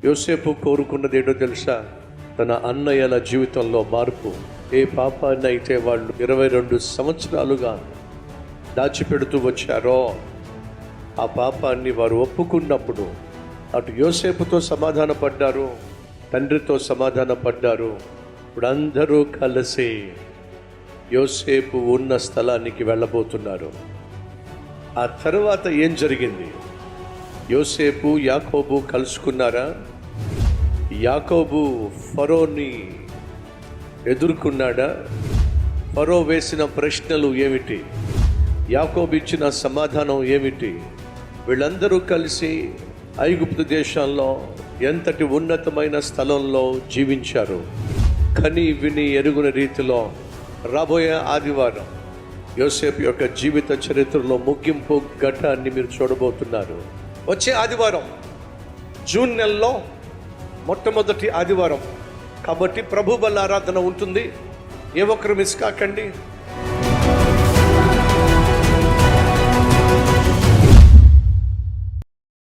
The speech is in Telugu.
యోసేపు కోరుకున్నది ఏంటో తెలుసా? తన అన్నయ్యల జీవితంలో మార్పు. ఏ పాపాన్ని అయితే వాళ్ళు 22 సంవత్సరాలుగా దాచిపెడుతూ వచ్చారో ఆ పాపాన్ని వారు ఒప్పుకున్నప్పుడు అటు యోసేపుతో సమాధాన పడ్డారు, తండ్రితో సమాధాన పడ్డారు. ఇప్పుడు అందరూ కలిసి యోసేపు ఉన్న స్థలానికి వెళ్ళబోతున్నారు. ఆ తర్వాత ఏం జరిగింది? యోసేపు యాకోబు కలుసుకున్నారా? యాకోబు ఫరోని ఎదుర్కొన్నాడా? ఫరో వేసిన ప్రశ్నలు ఏమిటి? యాకోబు ఇచ్చిన సమాధానం ఏమిటి? వీళ్ళందరూ కలిసి ఐగుప్తు దేశంలో ఎంతటి ఉన్నతమైన స్థలంలో జీవించారు. కని విని ఎరుగున రీతిలో రాబోయే ఆదివారం యోసేపు యొక్క జీవిత చరిత్రలో ముగింపు ఘట్టాన్ని మీరు చూడబోతున్నారు. వచ్చే ఆదివారం జూన్ నెలలో మొట్టమొదటి ఆదివారం కాబట్టి ప్రభు బల్ల ఆరాధన ఉంటుంది. ఏ ఒక్కరు మిస్ కాకండి.